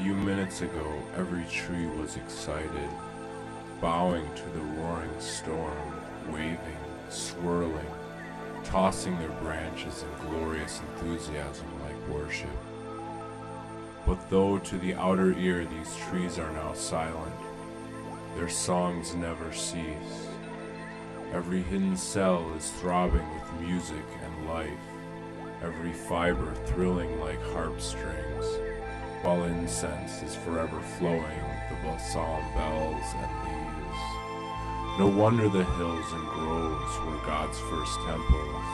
few minutes ago, every tree was excited, bowing to the roaring storm, waving, swirling, tossing their branches in glorious enthusiasm like worship. But though to the outer ear these trees are now silent, their songs never cease. Every hidden cell is throbbing with music and life, every fiber thrilling like harp strings, while incense is forever flowing with the balsam bells and leaves. No wonder the hills and groves were God's first temples,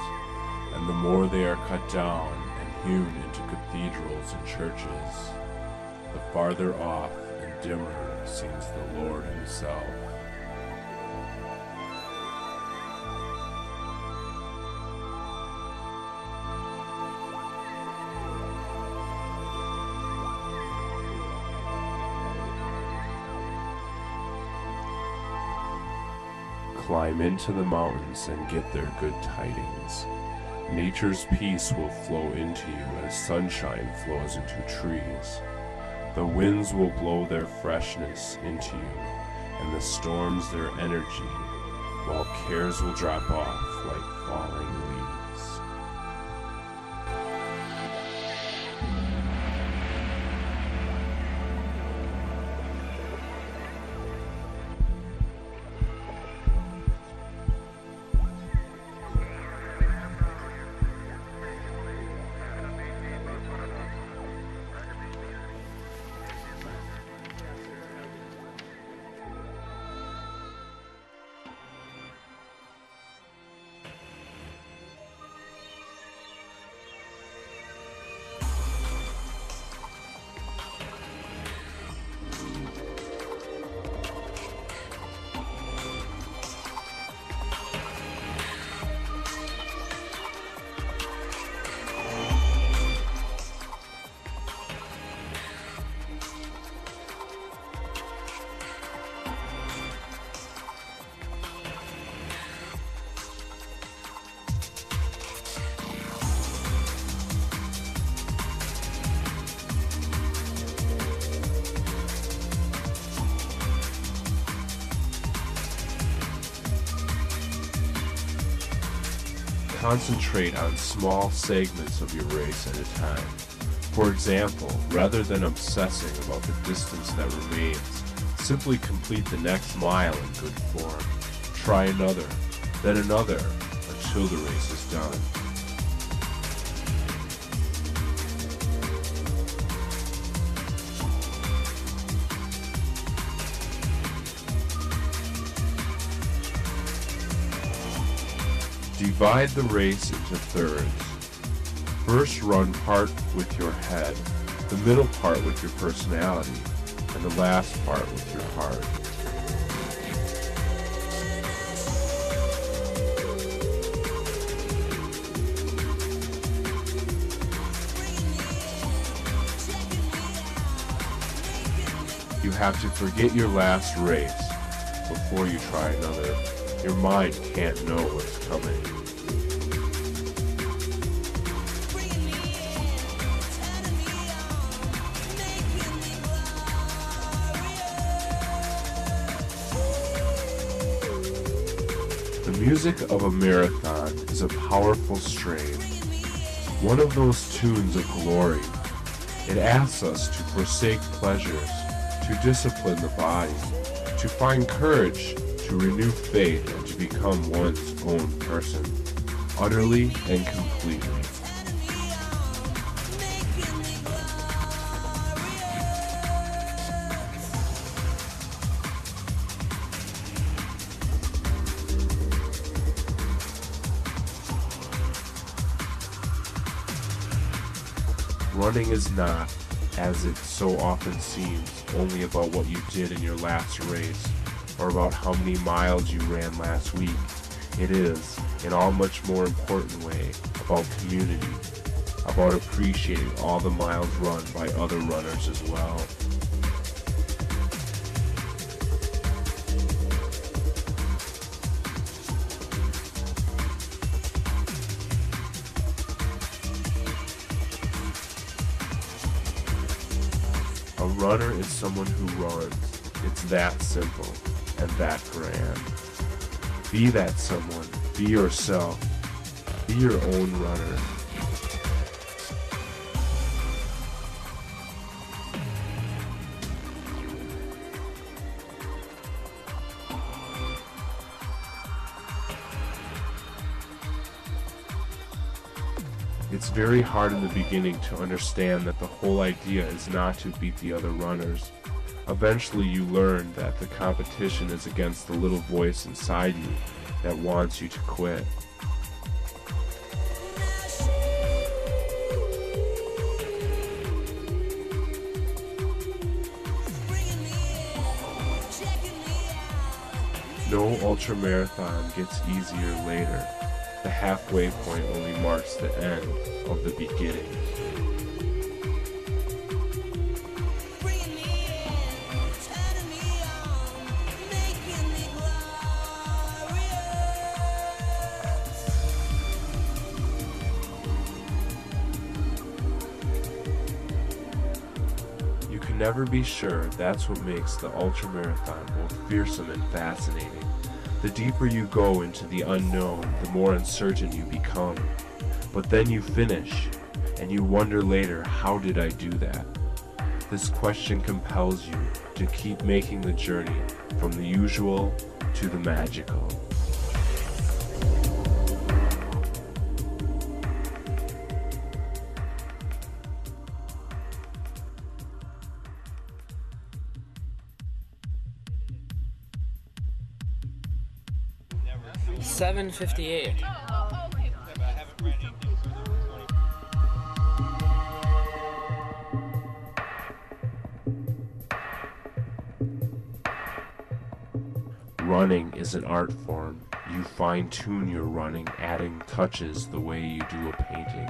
and the more they are cut down and hewn into cathedrals and churches, the farther off and dimmer seems the Lord himself. Climb into the mountains and get their good tidings. Nature's peace will flow into you as sunshine flows into trees. The winds will blow their freshness into you, and the storms their energy, while cares will drop off like falling leaves. Concentrate on small segments of your race at a time. For example, rather than obsessing about the distance that remains, simply complete the next mile in good form. Try another, then another, until the race is done. Divide the race into thirds. First run part with your head, the middle part with your personality, and the last part with your heart. You have to forget your last race before you try another. Your mind can't know what's coming. The music of a marathon is a powerful strain, one of those tunes of glory. It asks us to forsake pleasures, to discipline the body, to find courage, to renew faith, and to become one's own person, utterly and completely. Running is not, as it so often seems, only about what you did in your last race, or about how many miles you ran last week. It is, in a much more important way, about community, about appreciating all the miles run by other runners as well. A runner is someone who runs. It's that simple and that grand. Be that someone. Be yourself. Be your own runner. It's very hard in the beginning to understand that the whole idea is not to beat the other runners. Eventually you learn that the competition is against the little voice inside you that wants you to quit. No ultramarathon gets easier later. The halfway point only marks the end of the beginning. You can never be sure. That's what makes the ultramarathon both fearsome and fascinating. The deeper you go into the unknown, the more uncertain you become. But then you finish, and you wonder later, how did I do that? This question compels you to keep making the journey from the usual to the magical. $7.58. Running is an art form. You fine-tune your running, adding touches the way you do a painting.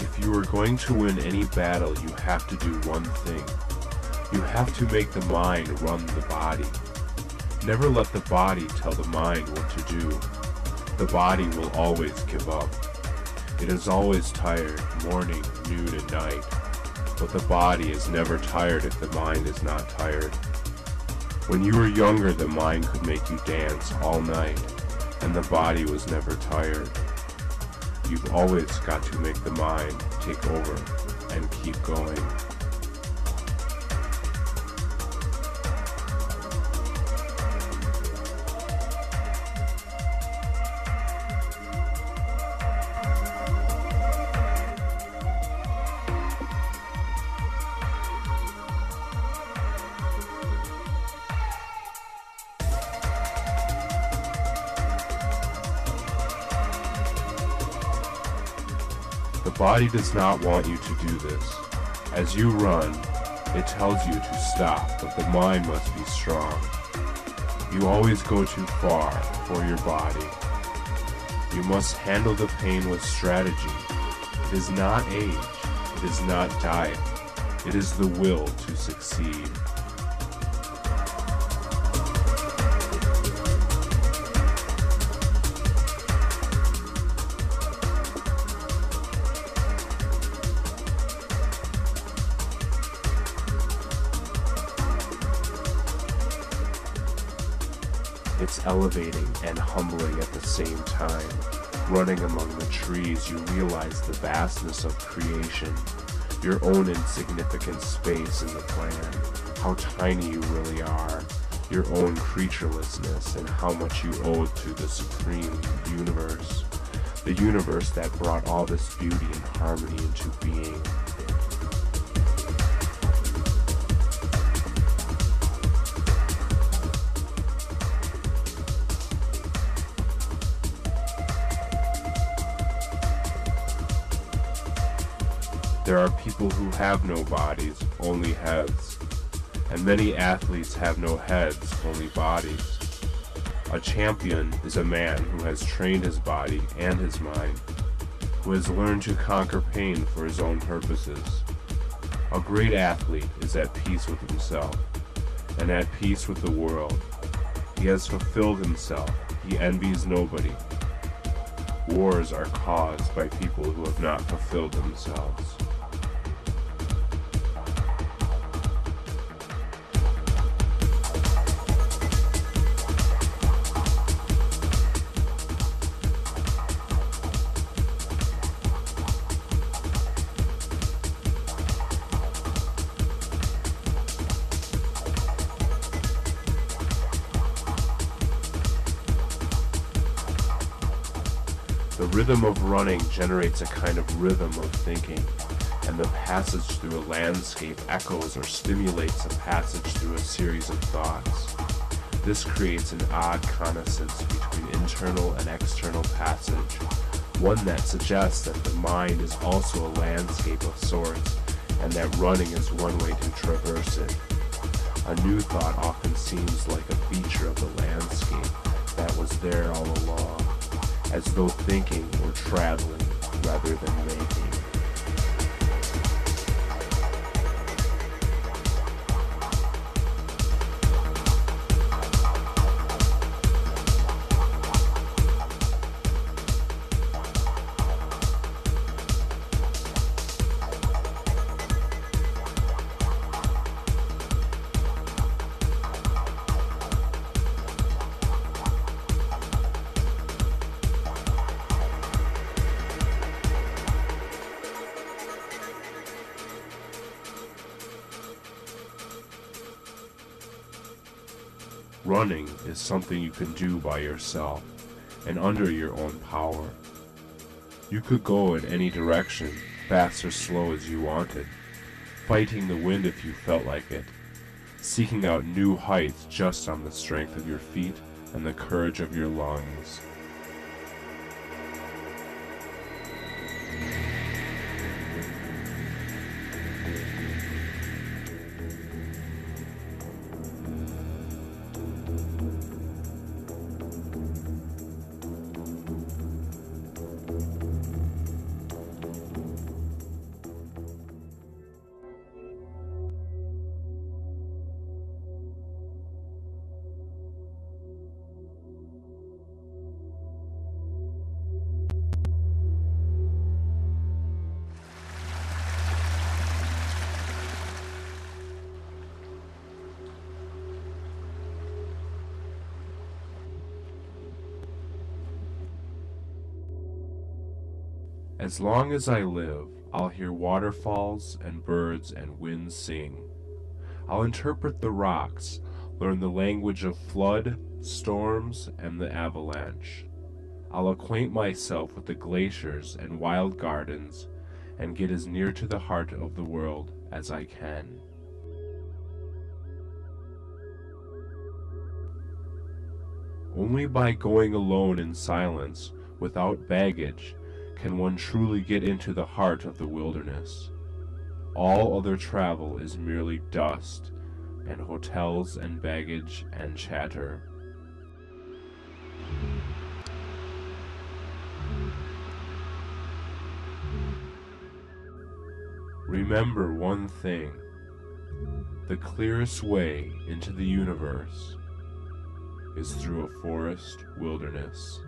If you are going to win any battle, you have to do one thing. You have to make the mind run the body. Never let the body tell the mind what to do. The body will always give up. It is always tired, morning, noon, and night. But the body is never tired if the mind is not tired. When you were younger, the mind could make you dance all night, and the body was never tired. You've always got to make the mind take over and keep going. The body does not want you to do this. As you run, it tells you to stop, but the mind must be strong. You always go too far for your body. You must handle the pain with strategy. It is not age. It is not diet. It is the will to succeed. It's elevating and humbling at the same time. Running among the trees, you realize the vastness of creation, your own insignificant space in the plan, how tiny you really are, your own creaturelessness, and how much you owe to the supreme universe, the universe that brought all this beauty and harmony into being. There are people who have no bodies, only heads. And many athletes have no heads, only bodies. A champion is a man who has trained his body and his mind, who has learned to conquer pain for his own purposes. A great athlete is at peace with himself, and at peace with the world. He has fulfilled himself. He envies nobody. Wars are caused by people who have not fulfilled themselves. The rhythm of running generates a kind of rhythm of thinking, and the passage through a landscape echoes or stimulates a passage through a series of thoughts. This creates an odd connaissance between internal and external passage, one that suggests that the mind is also a landscape of sorts, and that running is one way to traverse it. A new thought often seems like a feature of the landscape that was there all along, as though thinking or traveling rather than making. Running is something you can do by yourself and under your own power. You could go in any direction, fast or slow as you wanted, fighting the wind if you felt like it, seeking out new heights just on the strength of your feet and the courage of your lungs. As long as I live, I'll hear waterfalls and birds and winds sing. I'll interpret the rocks, learn the language of flood, storms, and the avalanche. I'll acquaint myself with the glaciers and wild gardens, and get as near to the heart of the world as I can. Only by going alone in silence, without baggage, can one truly get into the heart of the wilderness. All other travel is merely dust, and hotels and baggage and chatter. Remember one thing: the clearest way into the universe is through a forest wilderness.